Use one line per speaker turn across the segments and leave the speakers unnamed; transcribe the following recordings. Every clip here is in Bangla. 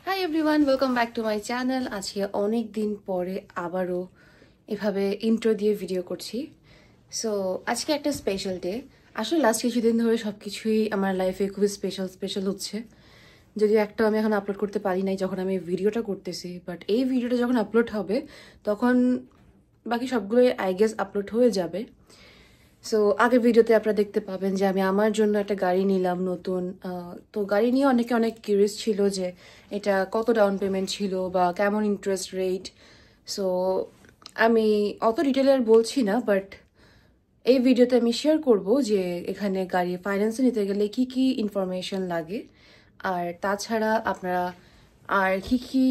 Hi everyone, welcome back to my channel. আজকে অনেক দিন পরে আবারও এভাবে ইন্ট্রো দিয়ে ভিডিও করছি। সো আজকে একটা স্পেশাল ডে। আসলে লাস্ট কিছুদিন ধরে সব কিছুই আমার লাইফে খুবই স্পেশাল হচ্ছে। যদিও একটা আমি এখন আপলোড করতে পারি নাই যখন আমি ভিডিওটা করতেছি, বাট এই ভিডিওটা যখন আপলোড হবে তখন বাকি সবগুলোই আই গেস আপলোড হয়ে যাবে। সো আগের ভিডিওতে আপনারা দেখতে পাবেন যে আমি আমার জন্য একটা গাড়ি নিলাম নতুন। তো গাড়ি নিয়ে অনেকে অনেক কিউরিয়াস ছিল যে এটা কত ডাউন পেমেন্ট ছিল বা কেমন ইন্টারেস্ট রেট। সো আমি অত ডিটেলে আর বলছি না, বাট এই ভিডিওতে আমি শেয়ার করব যে এখানে গাড়ি ফাইন্যান্সে নিতে গেলে কি কি ইনফরমেশন লাগে, আর তাছাড়া আপনারা আর কি কি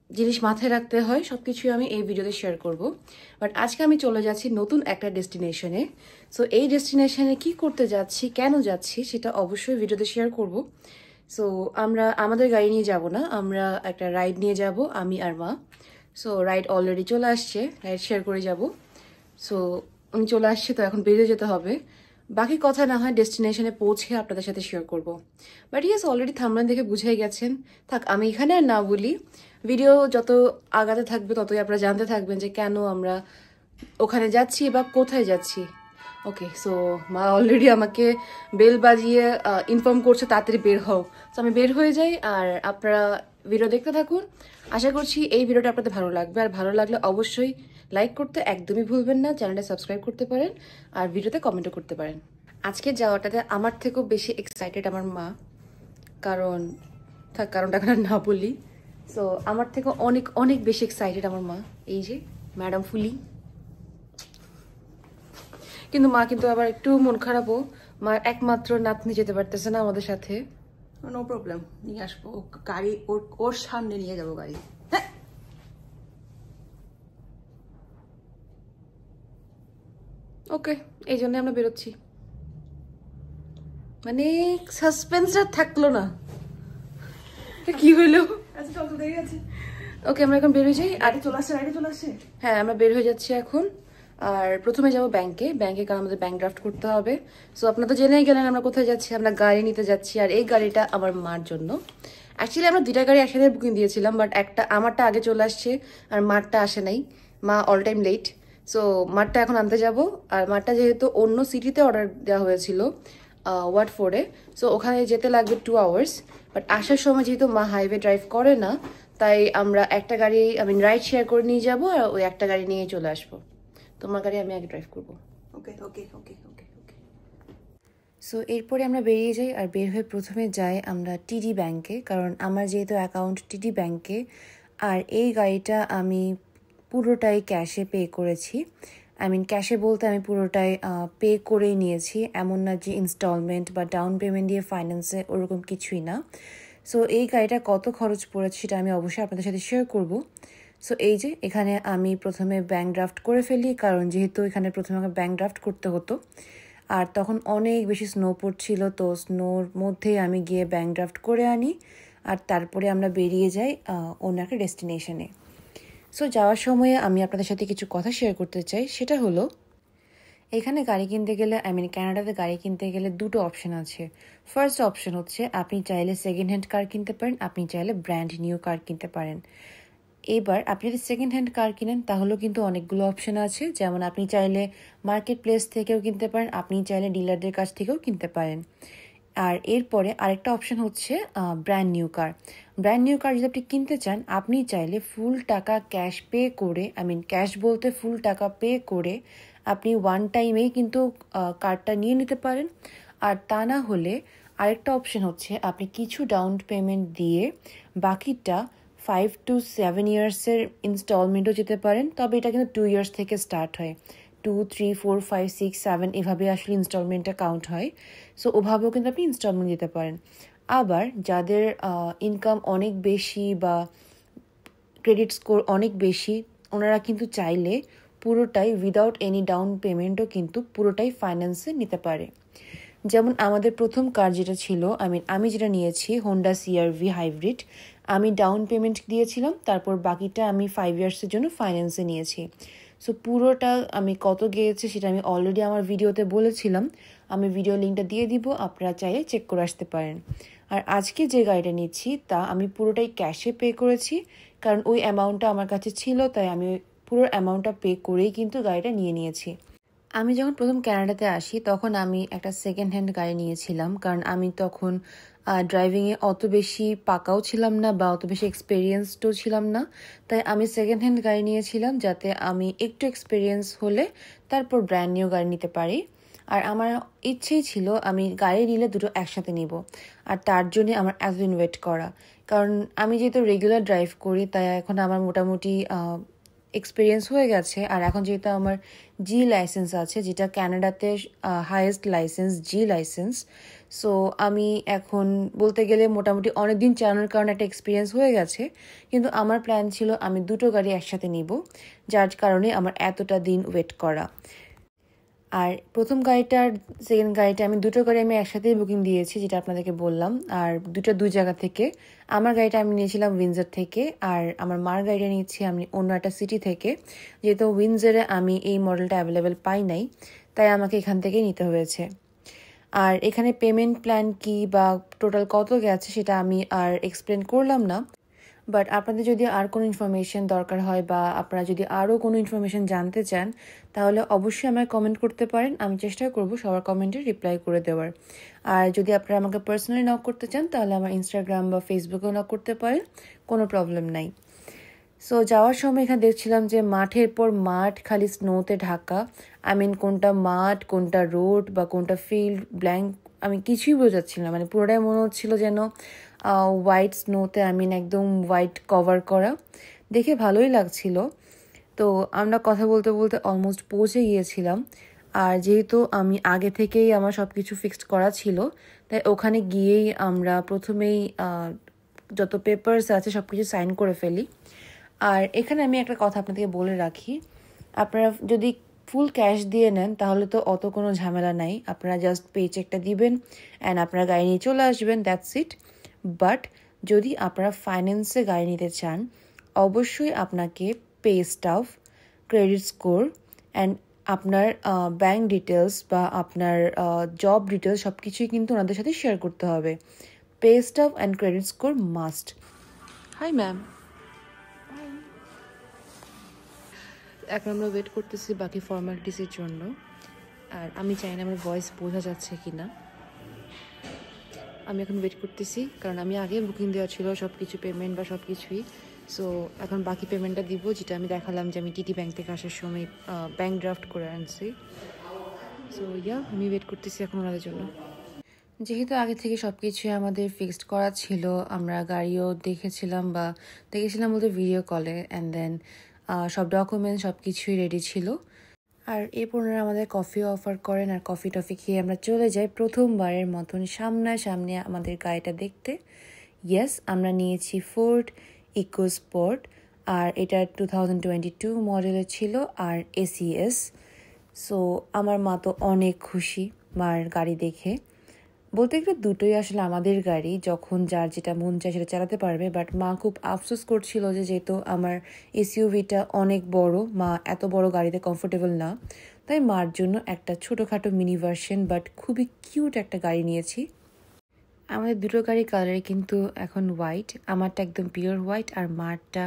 জিনিস মাথায় রাখতে হয় সবকিছুই আমি এই ভিডিওতে শেয়ার করব। বাট আজকে আমি চলে যাচ্ছি নতুন একটা ডেস্টিনেশনে। সো এই ডেস্টিনেশনে কি করতে যাচ্ছি, কেন যাচ্ছি, সেটা অবশ্যই ভিডিওতে শেয়ার করব। সো আমরা আমাদের গাড়ি নিয়ে যাব না, আমরা একটা রাইড নিয়ে যাব, আমি আর মা। সো রাইড অলরেডি চলে আসছে, রাইড শেয়ার করে যাব। সো উনি চলে আসছে, তো এখন বেরিয়ে যেতে হবে। বাকি কথা না হয় ডেস্টিনেশনে পৌঁছে আপনাদের সাথে শেয়ার করব। বাট ইয়েস, অলরেডি থামলান দেখে বুঝেই গেছেন। থাক, আমি এখানে আর না বলি। ভিডিও যত আগাতে থাকবে ততই আপনারা জানতে থাকবেন যে কেন আমরা ওখানে যাচ্ছি বা কোথায় যাচ্ছি। ওকে, সো মা অলরেডি আমাকে বেল বাজিয়ে ইনফর্ম করছে তাড়াতাড়ি বের হও। তো আমি বের হয়ে যাই, আর আপনারা ভিডিও দেখতে থাকুন। আশা করছি এই ভিডিওটা আপনাদের ভালো লাগবে, আর ভালো লাগলে অবশ্যই লাইক করতে একদমই ভুলবেন না, চ্যানেলটা সাবস্ক্রাইব করতে পারেন, আর ভিডিওতে কমেন্টও করতে পারেন। আজকে যাওয়াটাতে আমার থেকেও বেশি এক্সাইটেড আমার মা, কারণ কারণটা এখন আর না বলি। সো আমার থেকে অনেক অনেক বেশি এক্সাইটেড আমার মা, এই যে ম্যাডাম ফুলি। কিন্তু মা কিন্তু আবার একটু মন খারাপও, মা একমাত্র নাতনি যেতে পারতেছে না আমাদের সাথে।
নো প্রবলেম, নিয়ে আসবো গাড়ি, ওর সামনে নিয়ে যাবো গাড়ি। হ্যাঁ,
ওকে, এই জন্য আমরা বেরোচ্ছি। মানে সাসপেন্সটা থাকলো না, কি হইলো?
আচ্ছা চল, তো দেরি আছে।
ওকে, আমরা এখন বের হয়ে যাই। আর
চলে আসছে।
হ্যাঁ, আমরা বের হয়ে যাচ্ছি এখন। আর প্রথমে যাব ব্যাংকে, কারণ আমাদের ব্যাংক ড্রাফট করতে হবে। সো আপনারা তো জেনেই গেলেন আমরা কোথায় যাচ্ছি। আমরা গাড়ি নিতে যাচ্ছি, আর এই গাড়িটা আমার মার জন্য। অ্যাকচুয়ালি আমরা দুইটা গাড়ি একসাথে বুকিং দিয়েছিলাম, বাট আমারটা আগে চলে আসছে আর মারটা আসে নাই। মা অল টাইম লেট। সো মারটা এখন আনতে যাব। আর মারটা যেহেতু অন্য সিটিতে অর্ডার দেওয়া হয়েছিল, ওয়াটফোর্ডে, সো ওখানে যেতে লাগবে 2 আওয়ার্স। বাট আসার সময় যেহেতু মা হাইওয়ে ড্রাইভ করে না, তাই আমরা একটা গাড়ি রাইড শেয়ার করে নিয়ে যাবো, আর ওই একটা গাড়ি নিয়ে চলে আসবো। তোমার গাড়ি আমি আগে ড্রাইভ করবো।
ওকে ওকে ওকে ওকে ওকে।
সো এরপরে আমরা বেরিয়ে যাই, আর বের হয়ে প্রথমে যাই আমরা টিডি ব্যাংকে, কারণ আমার যেহেতু অ্যাকাউন্ট টিডি ব্যাংকে। আর এই গাড়িটা আমি পুরোটাই ক্যাশে পে করেছি। ক্যাশে বলতে আমি পুরোটাই পে করেই নিয়েছি, এমন না যে ইনস্টলমেন্ট বা ডাউন পেমেন্ট দিয়ে ফাইন্যান্সে, ওরকম কিছুই না। সো এই গাড়িটা কত খরচ পড়েছে সেটা আমি অবশ্যই আপনাদের সাথে শেয়ার করব। সো এই যে এখানে আমি প্রথমে ব্যাংক ড্রাফট করে ফেলি, কারণ যেহেতু এখানে প্রথমে আমাকে ব্যাংক ড্রাফট করতে হতো, আর তখন অনেক বেশি স্নো পড়ছিল, তো স্নোর মধ্যেই আমি গিয়ে ব্যাংক ড্রাফট করে আনি। আর তারপরে আমরা বেরিয়ে যাই অন্য একটা ডেস্টিনেশনে। সো যাওয়ার সময়ে আমি আপনাদের সাথে কিছু কথা শেয়ার করতে চাই। সেটা হলো, এখানে গাড়ি কিনতে গেলে কানাডাতে গাড়ি কিনতে গেলে দুটো অপশন আছে। ফার্স্ট অপশন হচ্ছে আপনি চাইলে সেকেন্ড হ্যান্ড কার কিনতে পারেন, আপনি চাইলে ব্র্যান্ড নিউ কার কিনতে পারেন। এবার আপনি যদি সেকেন্ড হ্যান্ড কার কিনেন তাহলেও কিন্তু অনেকগুলো অপশন আছে, যেমন আপনি চাইলে মার্কেট প্লেস থেকেও কিনতে পারেন, আপনি চাইলে ডিলারদের কাছ থেকেও কিনতে পারেন। আর এরপরে আরেকটা অপশন হচ্ছে brand new car. Brand new car যদি আপনি কিনতে চান, আপনি চাইলে ফুল টাকা ক্যাশ পে করে, ক্যাশ বলতে ফুল টাকা পে করে আপনি ওয়ান টাইমেই কিন্তু কারটা নিয়ে নিতে পারেন। আর তা না হলে আরেকটা অপশন হচ্ছে আপনি কিছু ডাউন পেমেন্ট দিয়ে বাকিটা 5 to 7 ইয়ার্সের ইনস্টলমেন্টও যেতে পারেন। তবে এটা কিন্তু 2 ইয়ার্স থেকে স্টার্ট হয়, 2, 3, 4, 5, 6, 7 এভাবে আসলে ইনস্টলমেন্টটা কাউন্ট হয়। সো ওভাবেও কিন্তু আপনি ইনস্টলমেন্ট দিতে পারেন। আবার যাদের ইনকাম অনেক বেশি বা ক্রেডিট স্কোর অনেক বেশি, ওনারা কিন্তু চাইলে পুরোটাই উইদাউট এনি ডাউন পেমেন্টও কিন্তু পুরোটাই ফাইন্যান্সে নিতে পারে। যেমন আমাদের প্রথম কার যেটা ছিল, আমি যেটা নিয়েছি হোন্ডা CR-V হাইব্রিড, আমি ডাউন পেমেন্ট দিয়েছিলাম, তারপর বাকিটা আমি 5 ইয়ার্সের জন্য ফাইন্যান্সে নিয়েছি। সো পুরোটা আমি কত গিয়েছে সেটা আমি অলরেডি আমার ভিডিওতে বলেছিলাম, আমি ভিডিও লিঙ্কটা দিয়ে দিব, আপনারা চাইলে চেক করে আসতে পারেন। আর আজকে যে গাড়িটা নিচ্ছি তা আমি পুরোটাই ক্যাশে পে করেছি, কারণ ওই অ্যামাউন্টটা আমার কাছে ছিল, তাই আমি পুরো অ্যামাউন্টটা পে করেই কিন্তু গাড়িটা নিয়েছি। আমি যখন প্রথম কানাডাতে আসি তখন আমি একটা সেকেন্ড হ্যান্ড গাড়ি নিয়েছিলাম, কারণ আমি তখন ড্রাইভিংয়ে অত বেশি পাকাও ছিলাম না বা অত বেশি এক্সপেরিয়েন্সডও ছিলাম না। তাই আমি সেকেন্ড হ্যান্ড গাড়ি নিয়েছিলাম যাতে আমি একটু এক্সপেরিয়েন্স হলে তারপর ব্র্যান্ড নিউ গাড়ি নিতে পারি। আর আমার ইচ্ছেই ছিল আমি গাড়ি নিলে দুটো একসাথে নিব, আর তার জন্যে আমার এতদিন ওয়েট করা। কারণ আমি যেহেতু রেগুলার ড্রাইভ করি তাই এখন আমার মোটামুটি এক্সপিরিয়েন্স হয়ে গেছে। আর এখন যেহেতু আমার জি লাইসেন্স আছে, যেটা ক্যানাডাতে হাইয়েস্ট লাইসেন্স, জি লাইসেন্স, সো আমি এখন বলতে গেলে মোটামুটি অনেকদিন চালানোর কারণে একটা এক্সপিরিয়েন্স হয়ে গেছে। কিন্তু আমার প্ল্যান ছিল আমি দুটো গাড়ি একসাথে নিব, যার কারণে আমার এতটা দিন ওয়েট করা। আর প্রথম গাড়িটার সেকেন্ড গাড়িটা আমি দুটো গাড়ি আমি একসাথেই বুকিং দিয়েছি, যেটা আপনাদেরকে বললাম। আর দুই জায়গা থেকে। আমার গাড়িটা আমি নিয়েছিলাম উইন্ডসর থেকে, আর আমার মার গাড়িটা নিয়েছি আমি অন্য একটা সিটি থেকে। যেহেতু উইন্ডসরে আমি এই মডেলটা অ্যাভেলেবেল পাই নাই, তাই আমাকে এখান থেকেই নিতে হয়েছে। আর এখানে পেমেন্ট প্ল্যান কি বা টোটাল কত গেছে সেটা আমি আর এক্সপ্লেন করলাম না। বাট আপনাদের যদি আর কোনো ইনফরমেশন দরকার হয় বা আপনারা যদি আরও কোনো ইনফরমেশন জানতে চান, তাহলে অবশ্যই আমায় কমেন্ট করতে পারেন। আমি চেষ্টা করব সবার কমেন্টে রিপ্লাই করে দেওয়ার। আর যদি আপনারা আমাকে পার্সোনালি নক করতে চান তাহলে আমার ইনস্টাগ্রাম বা ফেসবুকেও নক করতে পারেন, কোনো প্রবলেম নাই। সো যাওয়ার সময় এখানে দেখছিলাম যে মাঠের পর মাঠ খালি স্নোতে ঢাকা। কোনটা মাঠ, কোনটা রোড বা কোনটা ফিল্ড ব্ল্যাঙ্ক আমি কিছুই বোঝাচ্ছিল না। পুরোটাই মনে হচ্ছিল যেন হোয়াইট স্নোতে একদম হোয়াইট কভার করা। দেখে ভালোই লাগছিল। তো আমরা কথা বলতে বলতে অলমোস্ট পৌঁছে গিয়েছিলাম। আর যেহেতু আমি আগে থেকেই আমার সব কিছু ফিক্সড করা ছিল, তাই ওখানে গিয়েই আমরা প্রথমেই যত পেপারস আছে সব কিছু সাইন করে ফেলি। আর এখানে আমি একটা কথা আপনাদেরকে বলে রাখি, আপনারা যদি ফুল ক্যাশ দিয়ে নেন তাহলে তো অত কোনো ঝামেলা নাই, আপনারা জাস্ট পে চেকটা দিবেন অ্যান্ড আপনারা গাড়ি নিয়ে চলে আসবেন, দ্যাটস ইট। বাট যদি আপনারা ফাইন্যান্সে গাড়ি নিতে চান, অবশ্যই আপনাকে pay staff, credit score and আপনার ব্যাঙ্ক ডিটেলস বা আপনার জব ডিটেলস সব কিছুই কিন্তু ওনাদের সাথে শেয়ার করতে হবে। Pay staff and credit score must. Hi ma'am. এখন আমরা ওয়েট করতেছি বাকি ফর্মালিটিসের জন্য। আর আমি চাই না আমার ভয়েস বোঝা যাচ্ছে কি না। আমি এখন ওয়েট করতেছি, কারণ আমি আগে বুকিং দেওয়া ছিল সব কিছু পেমেন্ট বা সব কিছুই। সো এখন বাকি পেমেন্টটা দিব, যেটা আমি দেখালাম যে আমি টিটি ব্যাংক থেকে আসার সময় ব্যাংক ড্রাফট করে আনছি। সো আমি ওয়েট করতেছি এখন ওনাদের জন্য। যেহেতু আগে থেকে সব কিছুই আমাদের ফিক্সড করা ছিল, আমরা গাড়িও দেখেছিলাম বলতে ভিডিও কলে, অ্যান্ড দেন সব ডকুমেন্টস সব কিছুই রেডি ছিল। আর এরপর আমাদের কফিও অফার করেন, আর কফি টফি খেয়ে আমরা চলে যাই প্রথমবারের মতন সামনাসামনি আমাদের গাড়িটা দেখতে। ইয়েস, আমরা নিয়েছি ফোর্ড ইকোস্পোর্ট, আর এটা 2022 মডেলের ছিল, আর এসিএস। সো আমার মা তো অনেক খুশি মার গাড়ি দেখে। বলতে গেলে দুটোই আসলে আমাদের গাড়ি, যখন যার যেটা মন চায় সেটা চালাতে পারবে। বাট মা খুব আফসোস করছিল যে যেহেতু আমার এসইউভিটা অনেক বড়, মা এত বড় গাড়িতে কমফোর্টেবল না, তাই মার জন্য একটা ছোটোখাটো মিনি ভার্সন বাট খুবই কিউট একটা গাড়ি নিয়েছি। আমাদের দুটো গাড়ি কালারে কিন্তু এখন হোয়াইট, আমারটা একদম পিওর হোয়াইট আর মারটা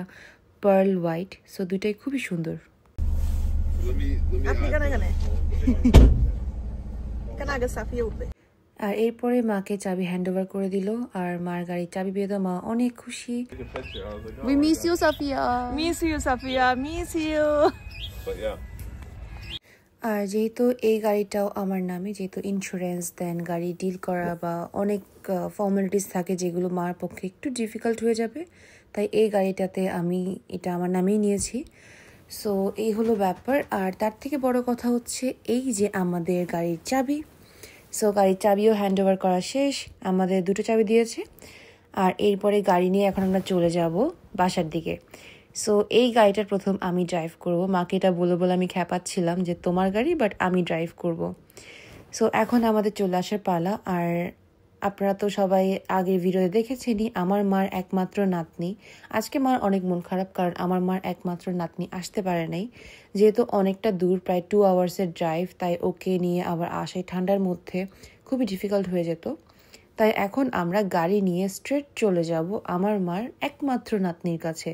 পার্ল হোয়াইট। সো দুটাই খুবই সুন্দর। আর এরপরে মাকে চাবি হ্যান্ড ওভার করে দিল, আর মার গাড়ির চাবি পেয়ে তো মা অনেক খুশি।
We miss you, Safia.
Miss you, Safia. Miss you.
But yeah.
আর যেহেতু এই গাড়িটাও আমার নামে, যেহেতু ইন্স্যুরেন্স দেন গাড়ি ডিল করা বা অনেক ফর্মালিটিস থাকে যেগুলো মার পক্ষে একটু ডিফিকাল্ট হয়ে যাবে, তাই এই গাড়িটাতে আমি এটা আমার নামেই নিয়েছি। সো এই হলো ব্যাপার। আর তার থেকে বড় কথা হচ্ছে এই যে আমাদের গাড়ির চাবি। সো গাড়ির চাবিও হ্যান্ড ওভার করা শেষ, আমাদের দুটো চাবি দিয়েছে। আর এরপরে গাড়ি নিয়ে এখন আমরা চলে যাব বাসার দিকে। সো এই গাড়িটার প্রথম আমি ড্রাইভ করব। মাকে এটা বলে আমি খ্যাপাচ্ছিলাম যে তোমার গাড়ি, বাট আমি ড্রাইভ করব। সো এখন আমাদের চলে আসার পালা। আর আপনারা তো সবাই আগের ভিডিওতে দেখেছেনই আমার মার একমাত্র নাতনি। আজকে মার অনেক মন খারাপ, কারণ আমার মার একমাত্র নাতনি আসতে পারে নাই। যেহেতু অনেকটা দূর, প্রায় 2 আওয়ার্সের ড্রাইভ, তাই ওকে নিয়ে আবার আসাই ঠান্ডার মধ্যে খুবই ডিফিকাল্ট হয়ে যেত। তাই এখন আমরা গাড়ি নিয়ে স্ট্রেট চলে যাব আমার মার একমাত্র নাতনির কাছে,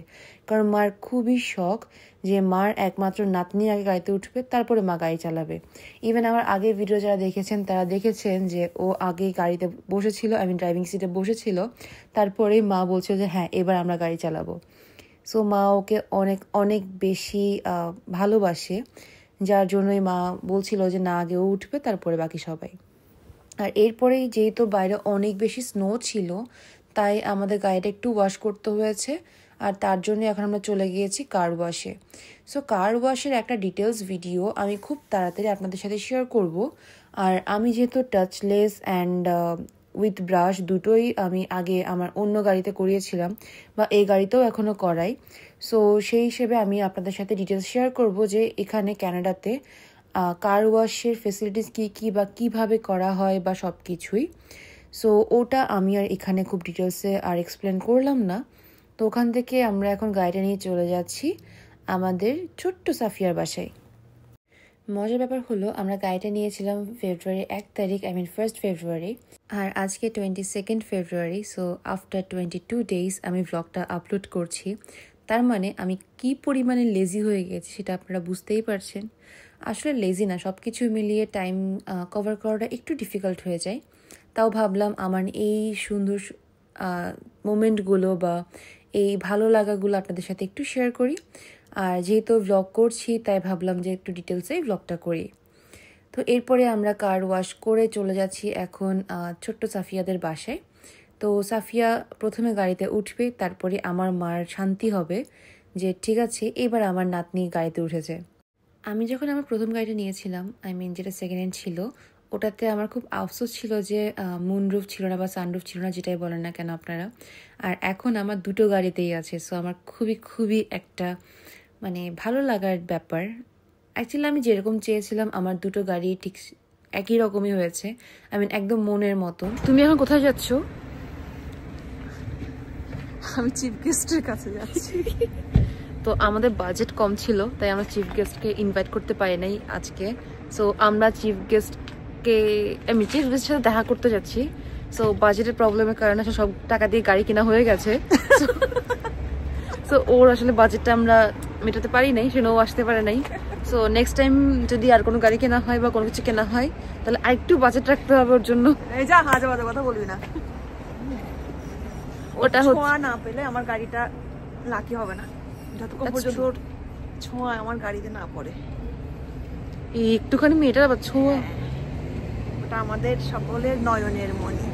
কারণ মার খুবই শখ যে মার একমাত্র নাতনি আগে গাড়িতে উঠবে, তারপরে মা গাড়ি চালাবে। ইভেন আমার আগের ভিডিও যারা দেখেছেন তারা দেখেছেন যে ও আগে গাড়িতে বসেছিল, আমি ড্রাইভিং সিটে বসেছিল, তারপরেই মা বলছিল যে হ্যাঁ এবার আমরা গাড়ি চালাবো। সো মা ওকে অনেক অনেক বেশি ভালোবাসে, যার জন্যই মা বলছিল যে না আগে ও উঠবে তারপরে বাকি সবাই। আর এরপরেই যেহেতু বাইরে অনেক বেশি স্নো ছিল তাই আমাদের গাড়িটা একটু ওয়াশ করতে হয়েছে, আর তার জন্য এখন আমরা চলে গিয়েছি কার ওয়াশে। সো কার ওয়াশের একটা ডিটেলস ভিডিও আমি খুব তাড়াতাড়ি আপনাদের সাথে শেয়ার করব। আর আমি যেহেতু টাচলেস অ্যান্ড উইথ ব্রাশ দুটোই আমি আগে আমার অন্য গাড়িতে করিয়েছিলাম বা এই গাড়িতেও এখনও করাই, সো সেই হিসেবে আমি আপনাদের সাথে ডিটেলস শেয়ার করব যে এখানে ক্যানাডাতে কার ওয়াশের ফেসিলিটিস কী কী বা কীভাবে করা হয় বা সব কিছুই। সো ওটা আমি আর এখানে খুব ডিটেলসে আর এক্সপ্লেন করলাম না। তো ওখান থেকে আমরা এখন গাড়িটা নিয়ে চলে যাচ্ছি আমাদের ছোট্ট সাফিয়ার বাসায়। মজার ব্যাপার হলো আমরা গাড়িটা নিয়েছিলাম ফেব্রুয়ারি 1 তারিখ, 1 ফেব্রুয়ারি, আর আজকে 22 ফেব্রুয়ারি। সো আফটার 22 ডেজ আমি ব্লগটা আপলোড করছি। তার মানে আমি কি পরিমাণে লেজি হয়ে গেছি সেটা আপনারা বুঝতেই পারছেন। আসলে লেজি না, সব কিছু মিলিয়ে টাইম কভার করাটা একটু ডিফিকাল্ট হয়ে যায়। তাও ভাবলাম আমার এই সুন্দর মোমেন্টগুলো বা এই ভালো লাগাগুলো আপনাদের সাথে একটু শেয়ার করি। আর যেহেতু ব্লগ করছি তাই ভাবলাম যে একটু ডিটেলসে ব্লগটা করি। তো এরপরে আমরা কার ওয়াশ করে চলে যাচ্ছি এখন ছোট্ট সাফিয়াদের বাসায়। তো সাফিয়া প্রথমে গাড়িতে উঠবে, তারপরে আমার মার শান্তি হবে যে ঠিক আছে এবার আমার নাতনি গাড়িতে উঠেছে। আমি যখন আমার প্রথম গাড়িটা নিয়েছিলাম, যেটা সেকেন্ড হ্যান্ড ছিল, ওটাতে আমার খুব আফসোস ছিল যে মুনরুফ ছিল না বা সানরুফ ছিল না, যেটাই বলেন না কেন আপনারা। আর এখন আমার দুটো গাড়িতেই আছে, সো আমার খুবই খুবই একটা ভালো লাগার ব্যাপার। অ্যাকচুয়ালি আমি যেরকম চেয়েছিলাম আমার দুটো গাড়ি ঠিক একই রকমই হয়েছে, একদম মনের মতো। তুমি এখন কোথায় যাচ্ছ?
আমি চিফ গেস্টের কাছে যাচ্ছি।
তো আমাদের বাজেট কম ছিল তাই আমরা চিফ গেস্টকে ইনভাইট করতে পারি নাই আজকে। সো আমরা চিফ গেস্টের সাথে দেখা করতে যাচ্ছি। সো বাজেটের প্রবলেমের কারণে সব টাকা দিয়ে গাড়ি কেনা হয়ে গেছে। সো ওর আসলে বাজেটটা আমরা মেটাতে পারি নাই, সেজন্য ও আসতে পারে নাই। সো নেক্সট টাইম যদি আর কোনো গাড়ি কেনা হয় বা কোনো কিছু কেনা হয় তাহলে আরেকটু বাজেট রাখতে হবে ওর জন্য।
এই যা হাজে বাজে কথা বলবি না।
ওটা
ছোঁয়া না পেলে আমার গাড়িটা লাকি হবে না, যতক্ষণ পর্যন্ত ওর ছোঁয়া আমার গাড়িতে না পড়ে।
একটুখানি মেয়েটার আবার ছোঁয়া,
ওটা আমাদের সকলের নয়নের মণি।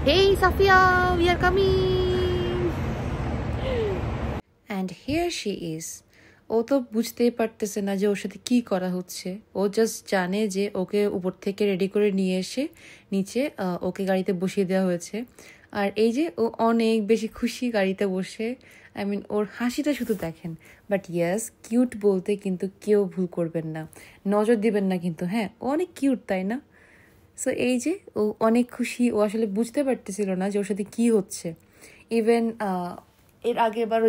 Hey Safia, we are coming! And here she is. ও তো বুঝতেই পারতেছে না যে ওর সাথে কি করা হচ্ছে। ও জাস্ট জানে যে ওকে উপর থেকে রেডি করে নিয়ে এসে নিচে ওকে গাড়িতে বসিয়ে দেওয়া হয়েছে। আর এই যে ও অনেক বেশি খুশি গাড়িতে বসে। ওর হাসিটা শুধু দেখেন। বাট ইয়াস, কিউট বলতে কিন্তু কেউ ভুল করবেন না, নজর দিবেন না কিন্তু। হ্যাঁ, ও অনেক কিউট, তাই না? সো এই যে ও অনেক খুশি। ও আসলে বুঝতে পারতেছিল না যে ওর সাথে কী হচ্ছে। ইভেন এর আগেরবারও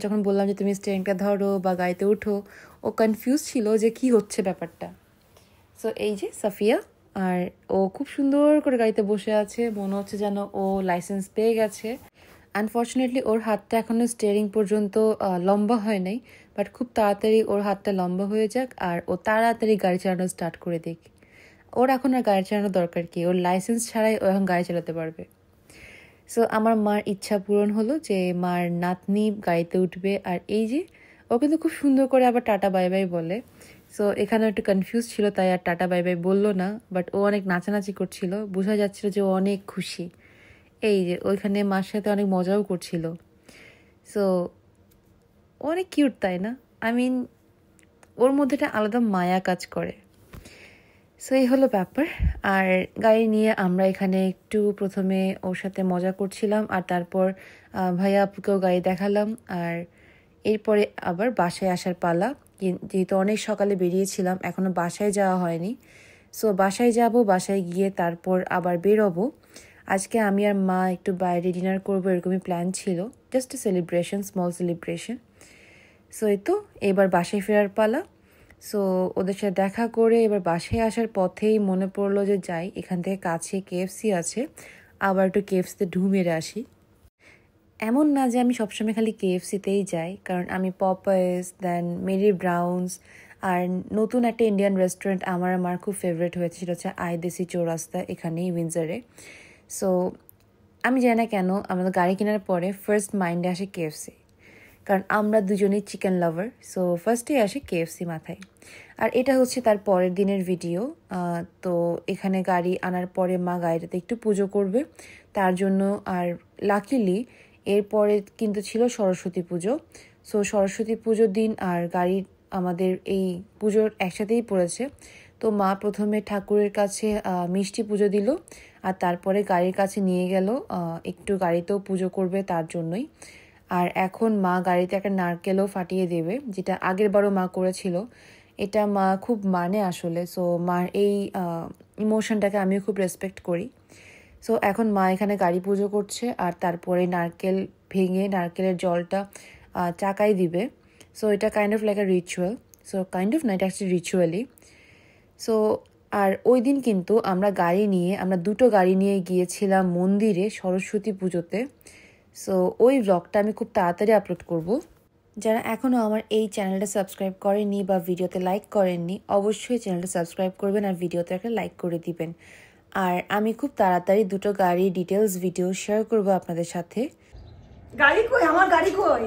যখন বললাম যে তুমি স্টিয়ারিংটা ধরো বা গাড়িতে উঠো, ও কনফিউজ ছিল যে কি হচ্ছে ব্যাপারটা। সো এই যে সাফিয়া, আর ও খুব সুন্দর করে গাড়িতে বসে আছে, মনে হচ্ছে যেন ও লাইসেন্স পেয়ে গেছে। আনফর্চুনেটলি ওর হাতটা এখনও স্টিয়ারিং পর্যন্ত লম্বা হয় নাই, বাট খুব তাড়াতাড়ি ওর হাতটা লম্বা হয়ে যাক আর ও তাড়াতাড়ি গাড়ি চালানো স্টার্ট করে দিক। ওর এখন আর গাড়ি চালানোর দরকার কি, ওর লাইসেন্স ছাড়াই ও এখন গাড়ি চালাতে পারবে। সো আমার মার ইচ্ছা পূরণ হলো যে মার নাতনি গাড়িতে উঠবে। আর এই যে ও কিন্তু খুব সুন্দর করে আবার টাটা বাই বাই বলে। সো এখানে একটু কনফিউজ ছিল তাই আর টাটা বাই বাই বললো না, বাট ও অনেক নাচানাচি করছিল, বোঝা যাচ্ছিল যে ও অনেক খুশি। এই যে ওইখানে মার সাথে অনেক মজাও করছিল। সো অনেক কিউট, তাই না? ওর মধ্যে একটা আলাদা মায়া কাজ করে। সো এই হলো ব্যাপার। আর গাড়ি নিয়ে আমরা এখানে একটু প্রথমে ওর সাথে মজা করছিলাম, আর তারপর ভাইয়া আপুকেও গাড়ি দেখালাম। আর এরপরে আবার বাসায় আসার পালা। যেহেতু অনেক সকালে বেরিয়েছিলাম, এখনও বাসায় যাওয়া হয়নি। সো বাসায় যাব, বাসায় গিয়ে তারপর আবার বেরোবো। আজকে আমি আর মা একটু বাইরে ডিনার করবো, এরকমই প্ল্যান ছিল, just a celebration, small celebration. So এই তো এবার বাসায় ফেরার পালা। সো ওদের সাথে দেখা করে এবার বাসায় আসার পথেই মনে পড়লো যে যাই, এখান থেকে কাছে কেএফসি আছে, আবার একটু কেএফসিতে ঢু মেরে আসি। এমন না যে আমি সবসময় খালি কেএফসিতেই যাই, কারণ আমি পপাইস, দেন মেরি ব্রাউন্স, আর নতুন একটা ইন্ডিয়ান রেস্টুরেন্ট আমার খুব ফেভারিট হয়েছে, সেটা হচ্ছে আইদেসি চৌরাস্তা, এখানেই উইন্ডসরে। সো আমি জানি না কেন আমাদের গাড়ি কেনার পরে ফার্স্ট মাইন্ডে আসে কেএফসি, কারণ আমরা দুজনেই চিকেন লাভার। সো ফার্স্টেই আসে কেএফসি মাথায়। আর এটা হচ্ছে তার পরের দিনের ভিডিও। তো এখানে গাড়ি আনার পরে মা গাড়িটাতে একটু পুজো করবে তার জন্য। আর লাকিলি এরপরে কিন্তু ছিল সরস্বতী পুজো। সো সরস্বতী পুজোর দিন আর গাড়ি আমাদের এই পুজোর একসাথেই পড়েছে। তো মা প্রথমে ঠাকুরের কাছে মিষ্টি পুজো দিল, আর তারপরে গাড়ির কাছে নিয়ে গেল একটু গাড়িতেও পুজো করবে তার জন্যই। আর এখন মা গাড়িতে একটা নারকেলও ফাটিয়ে দেবে, যেটা আগের বারও মা করেছিল। এটা মা খুব মানে আসলে। সো মার এই ইমোশনটাকে আমিও খুব রেসপেক্ট করি। সো এখন মা এখানে গাড়ি পুজো করছে, আর তারপরে নারকেল ভেঙে নারকেলের জলটা চাকায় দিবে। সো এটা kind of like a ritual. So kind of না, এটা অ্যাকচুয়ালি রিচুয়ালি। সো আর ওই দিন কিন্তু আমরা দুটো গাড়ি নিয়ে গিয়েছিলাম মন্দিরে সরস্বতী পুজোতে। সো ওই ব্লগটা আমি খুব তাড়াতাড়ি আপলোড করব। যারা এখনও আমার এই চ্যানেলটা সাবস্ক্রাইব করেননি বা ভিডিওতে লাইক করেননি, অবশ্যই চ্যানেলটা সাবস্ক্রাইব করবেন আর ভিডিওতে একটা লাইক করে দিবেন। আর আমি খুব তাড়াতাড়ি দুটো গাড়ি ডিটেলস ভিডিও শেয়ার করব আপনাদের সাথে।
গাড়ি কই? আমার গাড়ি কই?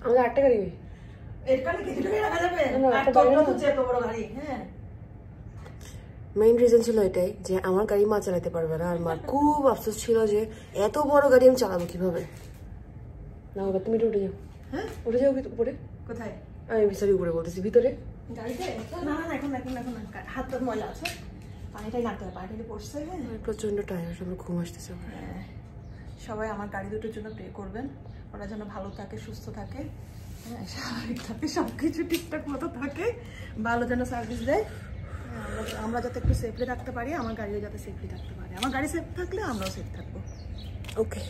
আমাদের আটটা গাড়ি।
এখানে কি দুটো গাড়ি রাখা যাবে? এত বড় গাড়ি। হ্যাঁ,
মেইন রিজন ছিল এটাই যে আমার গাড়ি মা চালাতে পারবে না, আর মার খুব আফসোস ছিল যে এত বড় গাড়ি আমি চালাবো কিভাবে। না বাবা, তুমি উঠে যাও।
হ্যাঁ,
উঠে যাও উপরে।
কোথায়?
আমি সরি উপরে বলতেছি, ভিতরে
গাড়িতে। না না, এখন হাত তো ময়লা আছে, পানিটাই লাগতে হবে, পানিটাই পড়ছে। হ্যাঁ,
প্রচন্ড টায়ার্ড, আমার ঘুম আসতেছে।
সবাই আমার গাড়ি দুটোর জন্য প্রে করবেন, ওরা যেন ভালো থাকে, সুস্থ থাকে, হ্যাঁ, স্বাভাবিক থাকে, সবকিছু ঠিকঠাক মতো থাকে, ভালো যেন সার্ভিস দেয়। আমরা যাতে একটু সেফলি থাকতে পারি, আমার গাড়িও যাতে সেফলি থাকতে পারে। আমার গাড়ি সেফ থাকলে আমরাও সেফ থাকবো।
ওকে।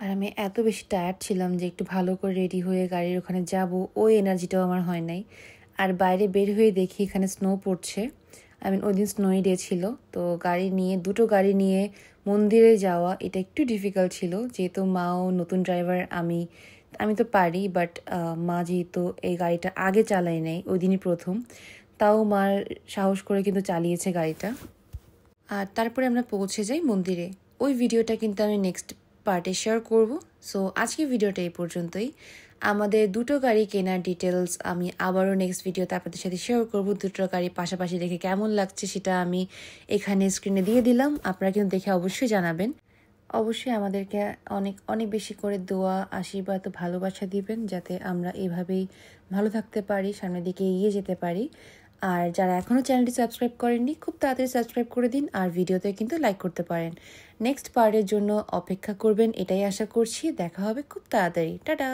আর আমি এত বেশি টায়ার্ড ছিলাম যে একটু ভালো করে রেডি হয়ে গাড়ির ওখানে যাব, ওই এনার্জিটাও আমার হয় নাই। আর বাইরে বের হয়ে দেখি এখানে স্নো পড়ছে। ওই দিন স্নোই ডে ছিল। তো দুটো গাড়ি নিয়ে মন্দিরে যাওয়া এটা একটু ডিফিকাল্ট ছিল, যেহেতু মাও নতুন ড্রাইভার, আমি তো পারি, বাট মা যেহেতু এই গাড়িটা আগে চালাই নাই, ওই দিনই প্রথম, তাও মার সাহস করে কিন্তু চালিয়েছে গাড়িটা। আর তারপরে আমরা পৌঁছে যাই মন্দিরে। ওই ভিডিওটা কিন্তু আমি নেক্সট পার্টে শেয়ার করব। সো আজকে ভিডিওটা এই পর্যন্তই। আমাদের দুটো গাড়ি কেনার ডিটেলস আমি আবারও নেক্সট ভিডিওতে আপনাদের সাথে শেয়ার করব। দুটো গাড়ি পাশাপাশি দেখে কেমন লাগছে সেটা আমি এখানে স্ক্রিনে দিয়ে দিলাম, আপনারা কিন্তু দেখে অবশ্যই জানাবেন। অবশ্যই আমাদেরকে অনেক অনেক বেশি করে দোয়া, আশীর্বাদ ও ভালোবাসা দিবেন, যাতে আমরা এভাবেই ভালো থাকতে পারি, সামনের দিকে এগিয়ে যেতে পারি। আর যারা এখনও চ্যানেলটি সাবস্ক্রাইব করেননি, খুব তাড়াতাড়ি সাবস্ক্রাইব করে দিন, আর ভিডিওতে কিন্তু লাইক করতে পারেন। নেক্সট পার্টের জন্য অপেক্ষা করবেন, এটাই আশা করছি। দেখা হবে খুব তাড়াতাড়ি। টাটা।